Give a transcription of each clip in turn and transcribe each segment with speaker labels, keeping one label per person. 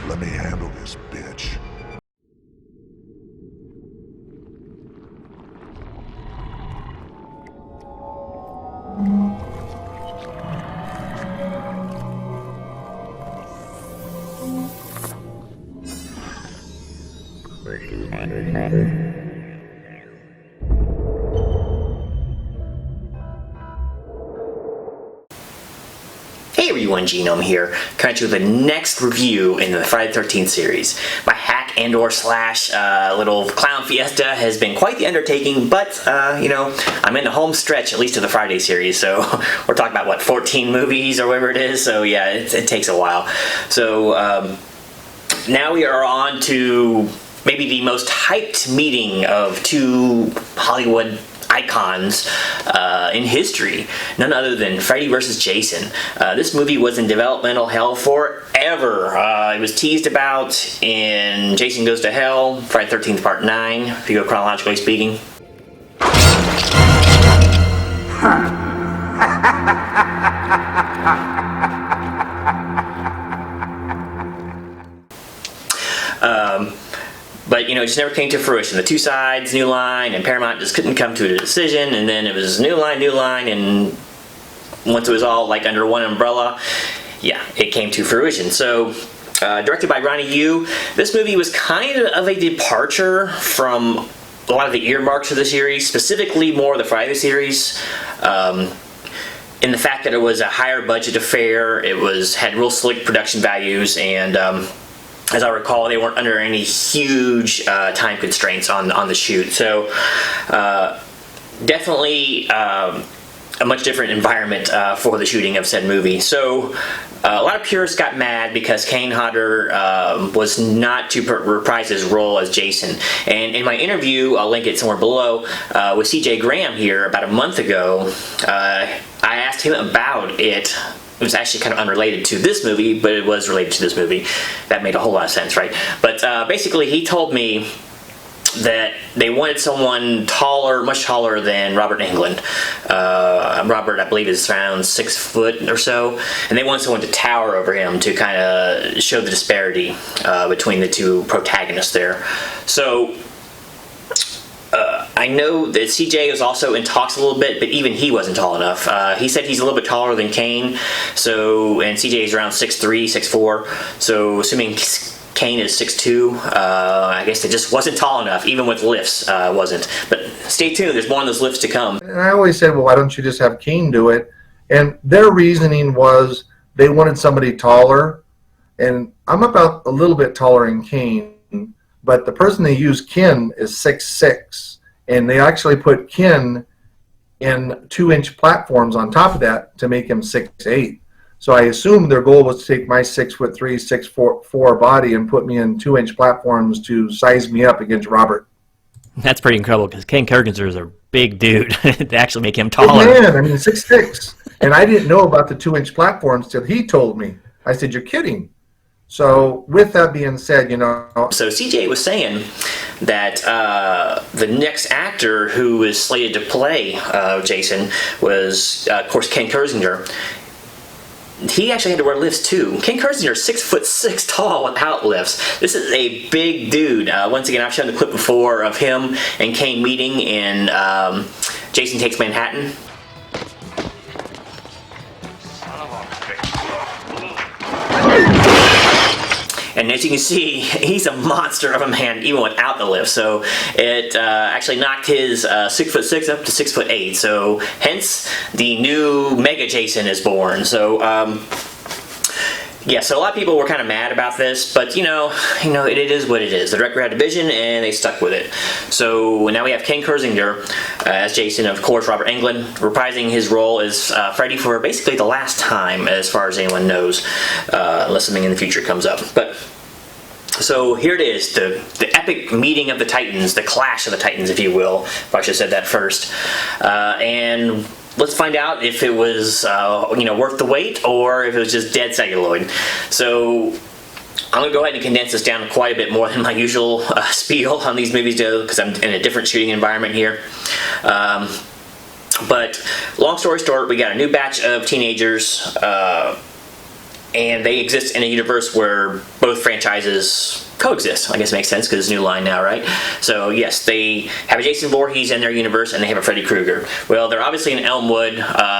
Speaker 1: Let me handle this, bitch.
Speaker 2: Hey everyone, Genome here, coming to the next review in the Friday the 13th series. My hack and/or slash little clown fiesta has been quite the undertaking, but you know, I'm in the home stretch, at least of the Friday series, so we're talking about, what, 14 movies or whatever it is, so yeah, it takes a while. So now we are on to maybe the most hyped meeting of two Hollywood icons in history, none other than Freddy versus Jason. This movie was in developmental hell forever. It was teased about in Jason Goes to Hell, Friday the 13th Part 9, if you go chronologically speaking. But, you know, it just never came to fruition. The two sides, New Line and Paramount, just couldn't come to a decision, and then it was New Line, and once it was all, like, under one umbrella, yeah, it came to fruition. So, directed by Ronnie Yu, this movie was kind of a departure from a lot of the earmarks of the series, specifically more of the Friday series, in the fact that it was a higher budget affair, it had real slick production values, and as I recall, they weren't under any huge time constraints on the shoot. So definitely a much different environment for the shooting of said movie. So a lot of purists got mad because Kane Hodder was not to reprise his role as Jason. And in my interview, I'll link it somewhere below, with CJ Graham here about a month ago, I asked him about it. It was actually kind of unrelated to this movie, but it was related to this movie. That made a whole lot of sense, right? But basically, he told me that they wanted someone taller, much taller than Robert Englund. Robert, I believe, is around 6 foot or so, and they wanted someone to tower over him to kind of show the disparity between the two protagonists there. So I know that CJ was also in talks a little bit, but even he wasn't tall enough. He said he's a little bit taller than Kane, and CJ is around 6'3", 6'4", so assuming Kane is 6'2", I guess it just wasn't tall enough, even with lifts, wasn't. But stay tuned, there's more on those lifts to come.
Speaker 3: And I always said, well, why don't you just have Kane do it? And their reasoning was they wanted somebody taller, and I'm about a little bit taller than Kane, but the person they used, Ken, is 6'6", and they actually put Ken in 2-inch platforms on top of that to make him 6'8". So I assume their goal was to take my 6'3", 6'4" body and put me in 2-inch platforms to size me up against Robert.
Speaker 2: That's pretty incredible because Ken Kirkinger is a big dude to actually make him taller.
Speaker 3: Big man, I mean 6'6", and I didn't know about the 2-inch platforms till he told me. I said, "You're kidding." So with that being said, you know.
Speaker 2: So CJ was saying that the next actor who is slated to play Jason was, of course, Ken Kirzinger. He actually had to wear lifts too. Ken Kirzinger is 6'6" tall without lifts. This is a big dude. Once again, I've shown the clip before of him and Kane meeting in Jason Takes Manhattan. And as you can see, he's a monster of a man even without the lift. So it actually knocked his 6'6" up to 6'8". So hence the new Mega Jason is born. So yeah, so a lot of people were kind of mad about this, but you know, it is what it is. The director had a vision and they stuck with it. So now we have Ken Kirzinger as Jason, of course Robert Englund reprising his role as Freddy for basically the last time, as far as anyone knows, unless something in the future comes up. But so here it is, the epic meeting of the Titans, the clash of the Titans, if you will. If I should have said that first. And let's find out if it was worth the wait or if it was just dead celluloid. So I'm going to go ahead and condense this down quite a bit more than my usual spiel on these movies do, because I'm in a different shooting environment here. But long story short, we got a new batch of teenagers and they exist in a universe where both franchises coexist. I guess it makes sense because it's a new line now, right? So yes, they have a Jason Voorhees in their universe and they have a Freddy Krueger. Well, they're obviously in Elmwood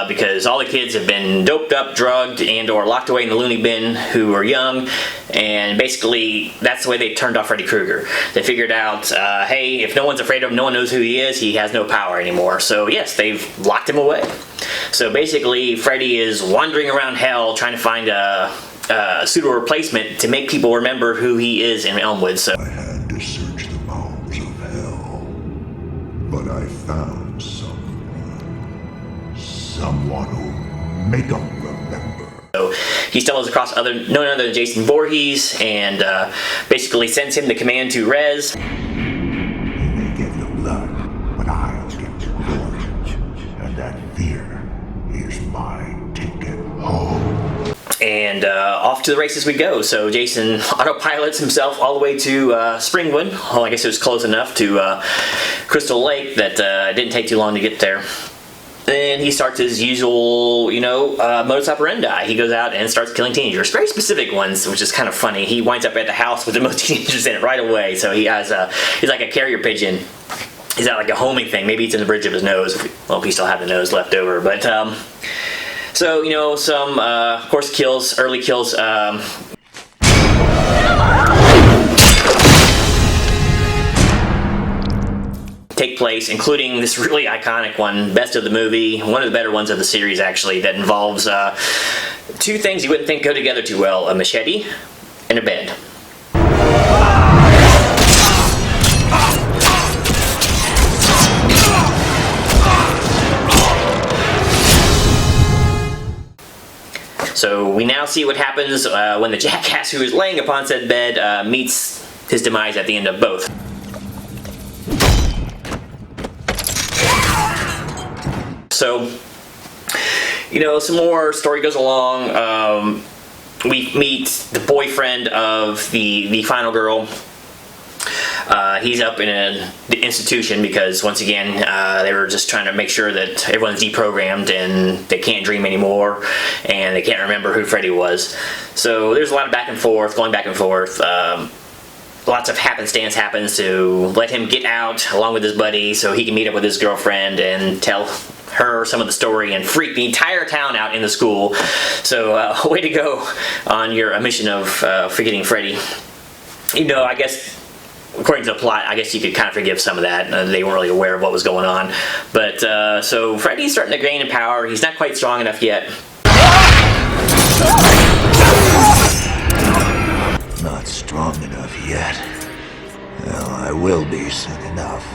Speaker 2: because all the kids have been doped up, drugged, and or locked away in the loony bin who are young, and basically that's the way they turned off Freddy Krueger. They figured out, hey, if no one's afraid of him, no one knows who he is, he has no power anymore. So yes, they've locked him away. So basically, Freddy is wandering around hell trying to find a pseudo replacement to make people remember who he is in Elmwood. So
Speaker 1: I had to search the bowels of hell, but I found someone who'll make them remember.
Speaker 2: So he stumbles across none other than Jason Voorhees and basically sends him the command to Rez.
Speaker 1: He may get the blood, but I'll get the glory, and that fear is my ticket home.
Speaker 2: And off to the races we go. So Jason autopilots himself all the way to Springwood. Well, I guess it was close enough to Crystal Lake that it didn't take too long to get there. Then he starts his usual, modus operandi. He goes out and starts killing teenagers. Very specific ones, which is kind of funny. He winds up at the house with the most teenagers in it right away. So he has he's like a carrier pigeon. He's got like a homing thing. Maybe it's in the bridge of his nose. Well, he still had the nose left over. But so, some, of course, early kills, take place, including this really iconic one, best of the movie, one of the better ones of the series, actually, that involves two things you wouldn't think go together too well, a machete and a bed. So we now see what happens when the jackass who is laying upon said bed meets his demise at the end of both. So, some more story goes along. We meet the boyfriend of the final girl. He's up in an institution because, once again, they were just trying to make sure that everyone's deprogrammed and they can't dream anymore and they can't remember who Freddy was. So there's a lot of back and forth, going back and forth. Lots of happenstance happens to let him get out along with his buddy so he can meet up with his girlfriend and tell her some of the story and freak the entire town out in the school. So way to go on your mission of forgetting Freddy. I guess according to the plot, I guess you could kind of forgive some of that. They weren't really aware of what was going on. But so Freddy's starting to gain in power. He's not quite strong enough yet.
Speaker 1: Not strong enough yet. Well, I will be soon enough.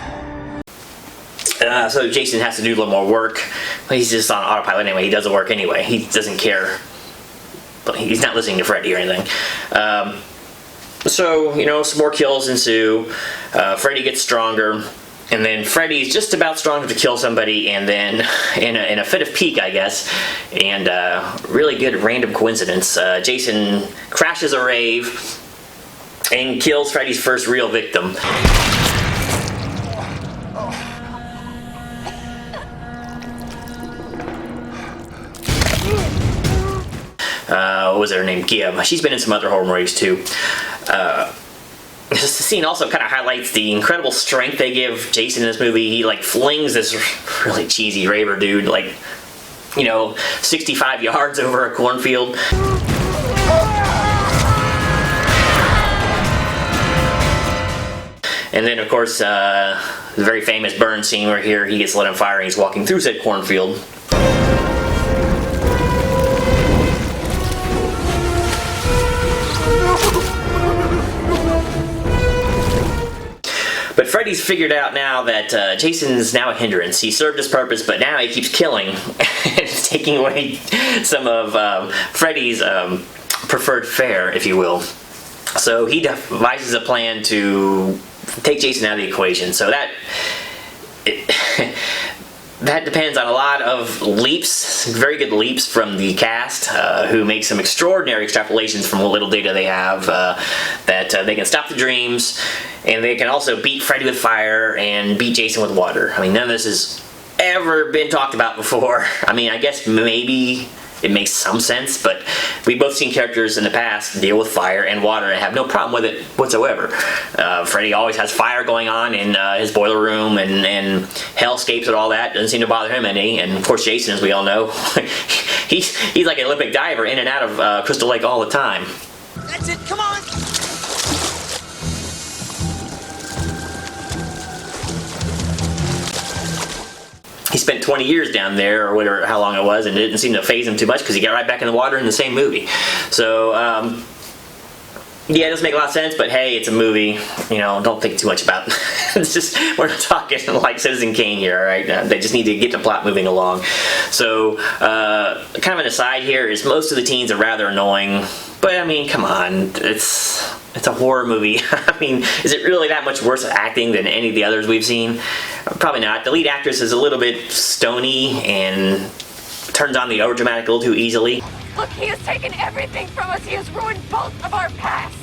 Speaker 2: So Jason has to do a little more work. He's just on autopilot anyway. He does the work anyway. He doesn't care. But he's not listening to Freddy or anything. So, some more kills ensue. Freddy gets stronger. And then Freddy's just about strong enough to kill somebody, and then, in a fit of pique, I guess, and really good random coincidence, Jason crashes a rave and kills Freddy's first real victim. What was her name? Gibb. She's been in some other horror movies too. This scene also kind of highlights the incredible strength they give Jason in this movie. He flings this really cheesy raver dude 65 yards over a cornfield. And then of course the very famous burn scene where here he gets lit on fire and he's walking through said cornfield. But Freddy's figured out now that Jason's now a hindrance. He served his purpose, but now he keeps killing and taking away some of Freddy's preferred fare, if you will. So he devises a plan to take Jason out of the equation. So that depends on a lot of leaps, very good leaps from the cast, who make some extraordinary extrapolations from what little data they have, that they can stop the dreams, and they can also beat Freddy with fire and beat Jason with water. I mean, none of this has ever been talked about before. I mean, I guess maybe it makes some sense, but we've both seen characters in the past deal with fire and water and have no problem with it whatsoever. Freddy always has fire going on in his boiler room and hellscapes and all that. Doesn't seem to bother him any. And of course Jason, as we all know, he's like an Olympic diver in and out of Crystal Lake all the time.
Speaker 4: That's it, come on!
Speaker 2: He spent 20 years down there, or whatever, how long it was, and it didn't seem to faze him too much because he got right back in the water in the same movie. So, yeah, it doesn't make a lot of sense, but hey, it's a movie. You know, don't think too much about it. It's just, we're not talking like Citizen Kane here, all right? They just need to get the plot moving along. So, kind of an aside here is most of the teens are rather annoying, but I mean, come on, it's a horror movie. I mean, is it really that much worse at acting than any of the others we've seen? Probably not. The lead actress is a little bit stony and turns on the overdramatic a little too easily.
Speaker 5: Look, he has taken everything from us. He has ruined both of our pasts.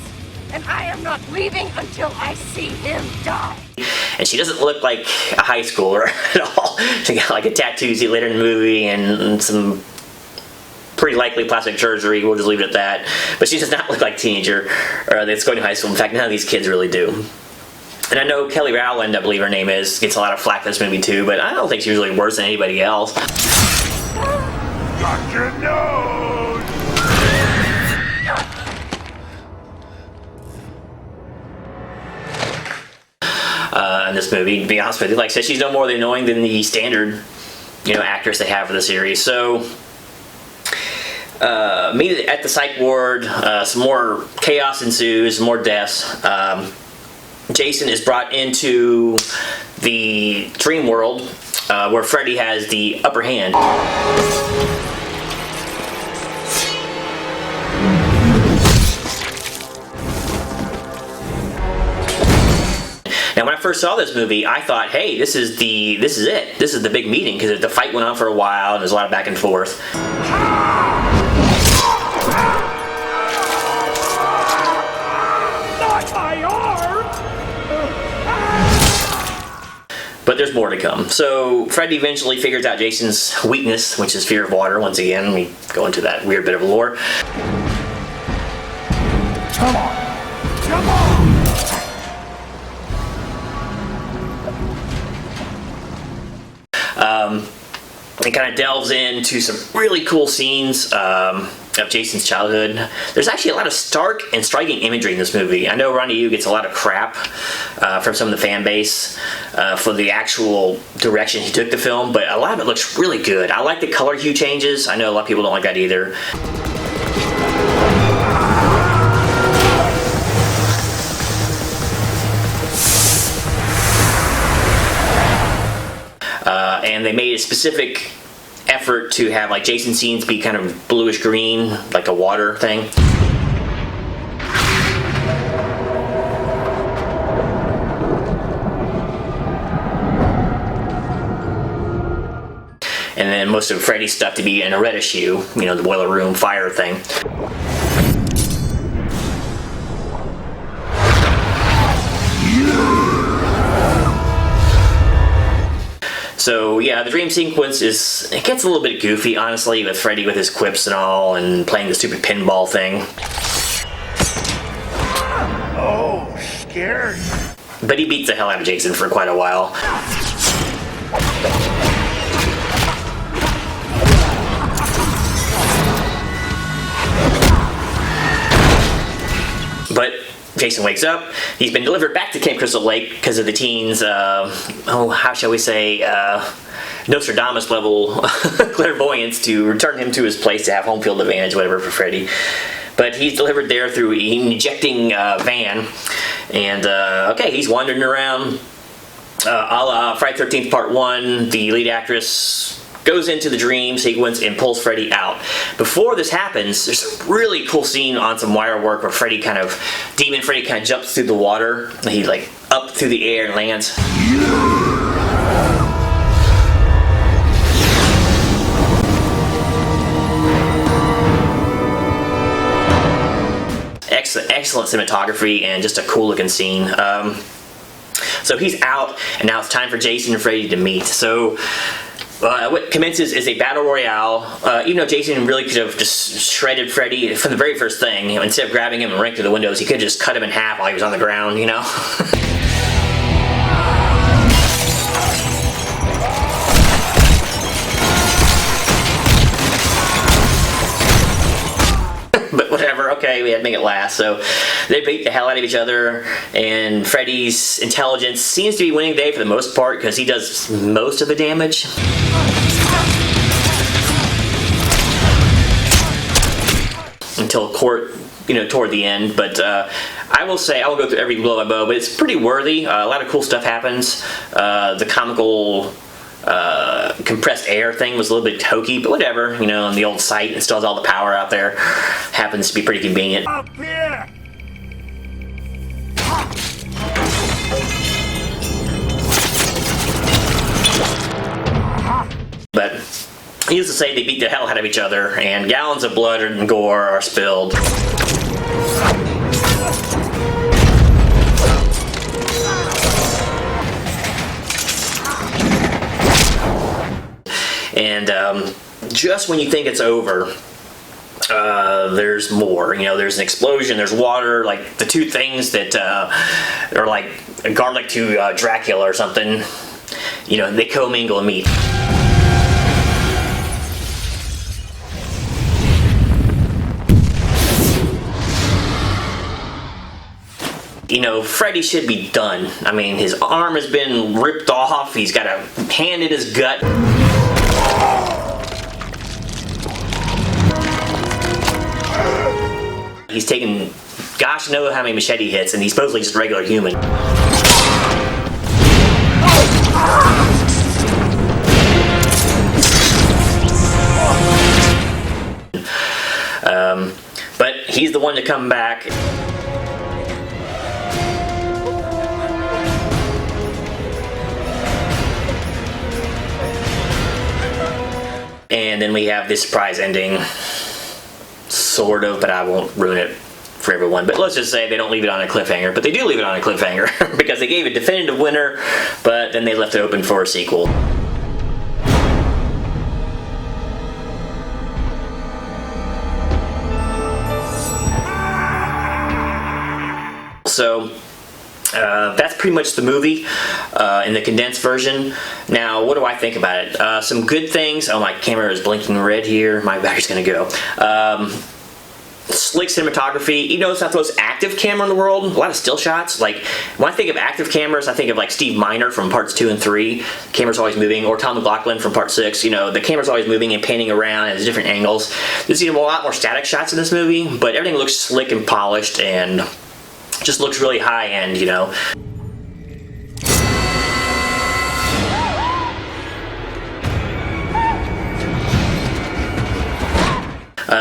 Speaker 5: And I am not leaving until I see him die.
Speaker 2: And she doesn't look like a high schooler at all. She got like a tattoo you see later in the movie and some pretty likely plastic surgery. We'll just leave it at that. But she does not look like a teenager that's going to high school. In fact, none of these kids really do. And I know Kelly Rowland, I believe her name is, gets a lot of flack for this movie too, but I don't think she's really worse than anybody else.
Speaker 1: Got your nose!
Speaker 2: In this movie, to be honest with you, like I said, she's no more annoying than the standard, you know, actress they have for the series. So, immediately at the psych ward, some more chaos ensues, more deaths. Jason is brought into the dream world, where Freddy has the upper hand. Now, when I first saw this movie, I thought, hey, this is it. This is the big meeting, because the fight went on for a while and there's a lot of back and forth.
Speaker 4: Not my arm!
Speaker 2: But there's more to come. So Freddy eventually figures out Jason's weakness, which is fear of water. Once again, we go into that weird bit of lore.
Speaker 1: Come on! Come on!
Speaker 2: It kind of delves into some really cool scenes of Jason's childhood. There's actually a lot of stark and striking imagery in this movie. I know Ronnie Yu gets a lot of crap from some of the fan base for the actual direction he took the film, but a lot of it looks really good. I like the color hue changes. I know a lot of people don't like that either. And they made a specific effort to have like Jason scenes be kind of bluish green, like a water thing. And then most of Freddy's stuff to be in a reddish hue, you know, the boiler room fire thing. So yeah, the dream sequence it gets a little bit goofy, honestly, with Freddy with his quips and all, and playing the stupid pinball thing.
Speaker 1: Oh, scared.
Speaker 2: But he beats the hell out of Jason for quite a while. But Jason wakes up. He's been delivered back to Camp Crystal Lake because of the teens, how shall we say, Nostradamus level clairvoyance to return him to his place to have home field advantage, whatever, for Freddy. But he's delivered there through an ejecting van. And, okay, he's wandering around. A la Friday 13th Part 1, the lead actress goes into the dream sequence and pulls Freddy out. Before this happens, there's a really cool scene on some wire work where Demon Freddy kind of jumps through the water. He like up through the air and lands. Excellent cinematography and just a cool looking scene. So he's out, and now it's time for Jason and Freddy to meet. So What commences is a battle royale. Even though Jason really could have just shredded Freddy from the very first thing, instead of grabbing him and running through the windows, he could have just cut him in half while he was on the ground, But whatever, okay, we had to make it last. So they beat the hell out of each other, and Freddy's intelligence seems to be winning the day for the most part because he does most of the damage. Until toward the end. But I will say, I won't go through every blow by blow, but it's pretty worthy. A lot of cool stuff happens. The comical compressed air thing was a little bit hokey, but whatever, and the old site and still has all the power out there. Happens to be pretty convenient.
Speaker 4: Up here!
Speaker 2: But needless to say, they beat the hell out of each other, and gallons of blood and gore are spilled. And just when you think it's over, there's more. There's an explosion, there's water, like the two things that are like garlic to Dracula or something, they commingle and meet. Freddy should be done. I mean, his arm has been ripped off, he's got a hand in his gut. He's taken gosh knows how many machete hits, and he's supposedly just a regular human. But he's the one to come back. And then we have this surprise ending, sort of, but I won't ruin it for everyone. But let's just say they don't leave it on a cliffhanger, but they do leave it on a cliffhanger because they gave a definitive winner, but then they left it open for a sequel. So that's pretty much the movie in the condensed version. Now, what do I think about it? Some good things. Oh, my camera is blinking red here. My battery's gonna go. Slick cinematography. It's not the most active camera in the world. A lot of still shots. Like, when I think of active cameras, I think of like Steve Miner from parts 2 and 3. The camera's always moving. Or Tom McLaughlin from part 6. The camera's always moving and panning around at different angles. There's a lot more static shots in this movie, but everything looks slick and polished and just looks really high-end,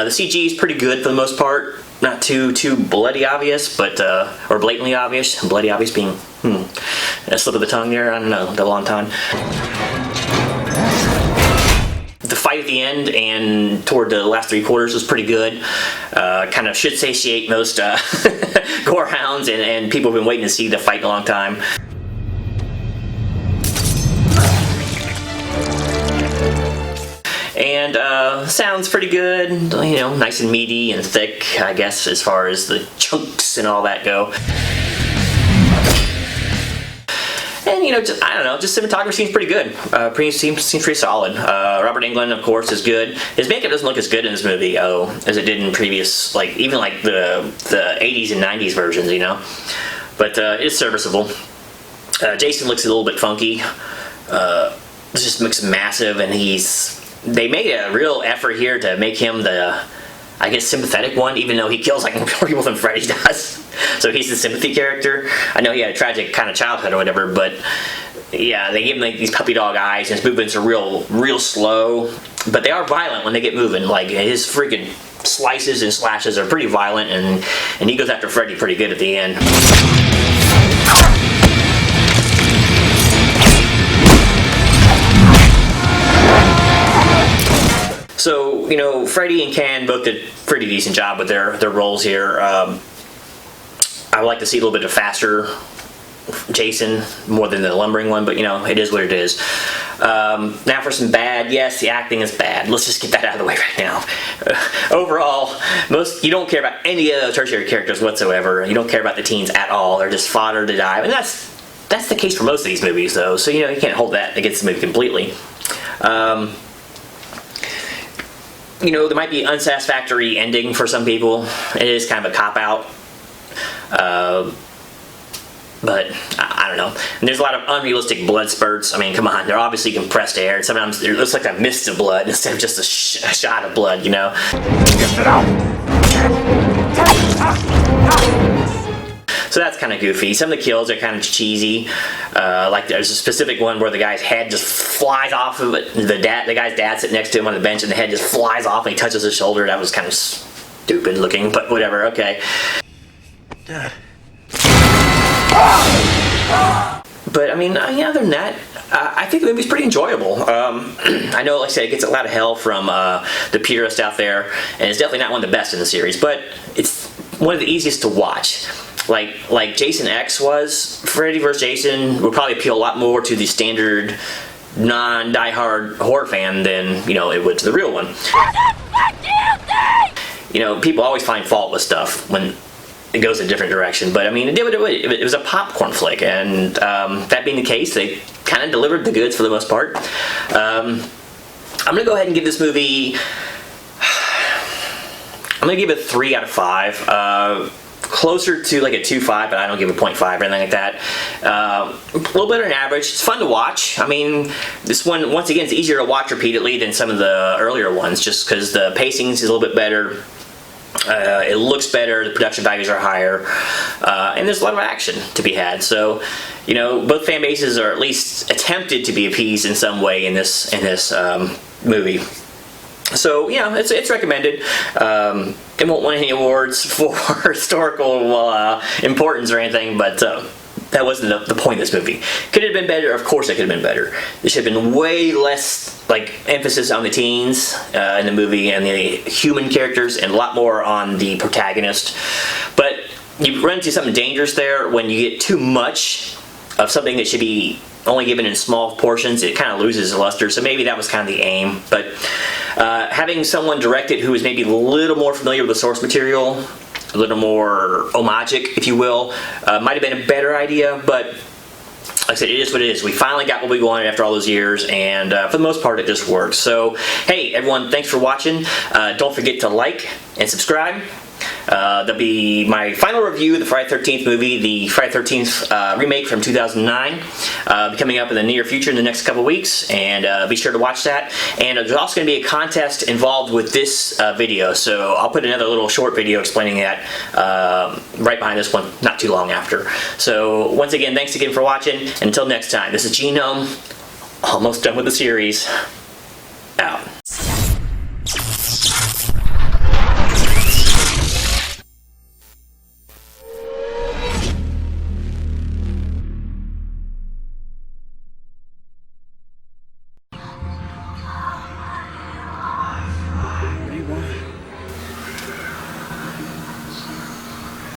Speaker 2: The CG is pretty good for the most part. Not too bloody obvious, but or blatantly obvious. Bloody obvious being a slip of the tongue there. I don't know, double entendre. The fight at the end and toward the last 3/4 was pretty good. Kind of should satiate most gore hounds and people have been waiting to see the fight in a long time. And sounds pretty good, nice and meaty and thick, I guess, as far as the chunks and all that go. And I don't know, just cinematography seems pretty good. Seems pretty solid. Robert Englund, of course, is good. His makeup doesn't look as good in this movie, as it did in previous, even the 80s and 90s versions, But it's serviceable. Jason looks a little bit funky. It just looks massive, and they made a real effort here to make him the, I guess, sympathetic one, even though he kills like more people than Freddy does. So he's the sympathy character. I know he had a tragic kind of childhood or whatever, but yeah, they give him these puppy dog eyes, and his movements are real slow, but they are violent when they get moving. Like, his freaking slices and slashes are pretty violent, and he goes after Freddy pretty good at the end. So, Freddy and Ken both did a pretty decent job with their roles here. I would like to see a little bit of faster Jason more than the lumbering one, but you know, it is what it is. Now for some bad. Yes, the acting is bad. Let's just get that out of the way right now. Overall, you don't care about any of the tertiary characters whatsoever. You don't care about the teens at all. They're just fodder to die, and that's the case for most of these movies, though. So you know, you can't hold that against the movie completely. You know, there might be an unsatisfactory ending for some people. It is kind of a cop-out. But I don't know. And there's a lot of unrealistic blood spurts. I mean, come on, they're obviously compressed air, and sometimes it looks like a mist of blood instead of just a shot of blood, you know? So that's kind of goofy. Some of the kills are kind of cheesy. Like there's a specific one where the guy's head just flies off of it. The guy's dad sitting next to him on the bench, and the head just flies off and he touches his shoulder. That was kind of stupid looking, but whatever, okay.
Speaker 1: Dad.
Speaker 2: But I mean, other than that, I think the movie's pretty enjoyable. I know, like I said, it gets a lot of hell from the purists out there, and it's definitely not one of the best in the series, but it's one of the easiest to watch. Like Jason X was, Freddy vs. Jason would probably appeal a lot more to the standard non-diehard horror fan than, you know, it would to the real one.
Speaker 5: What the fuck do you think?
Speaker 2: You know, people always find fault with stuff when it goes a different direction, but I mean, it was a popcorn flick, and that being the case, they kind of delivered the goods for the most part. I'm gonna go ahead and give this movie, I'm gonna give it a 3 out of 5. Closer to like a 2.5, but I don't give a 0.5 or anything like that. A little better than average. It's fun to watch. I mean, this one, once again, it's easier to watch repeatedly than some of the earlier ones, just because the pacing is a little bit better. It looks better, the production values are higher, and there's a lot of action to be had. So, you know, both fan bases are at least attempted to be appeased in some way in this movie. So, you know, it's recommended. It won't win any awards for historical importance or anything, but that wasn't the point of this movie. Could it have been better? Of course it could have been better. There should have been way less emphasis on the teens in the movie and the human characters, and a lot more on the protagonist. But you run into something dangerous there when you get too much of something that should be only given in small portions. It kind of loses luster, so maybe that was kind of the aim. But having someone direct it who is maybe a little more familiar with the source material, a little more homagic, if you will, might have been a better idea, but like I said, it is what it is. We finally got what we wanted after all those years, and for the most part, it just works. So, hey, everyone, thanks for watching. Don't forget to like and subscribe. There'll be my final review of the Friday the 13th movie, the Friday the 13th remake from 2009, be coming up in the near future in the next couple weeks, and be sure to watch that. And there's also going to be a contest involved with this video, so I'll put another little short video explaining that right behind this one, not too long after. So once again, thanks again for watching. Until next time, this is Genome, almost done with the series, out.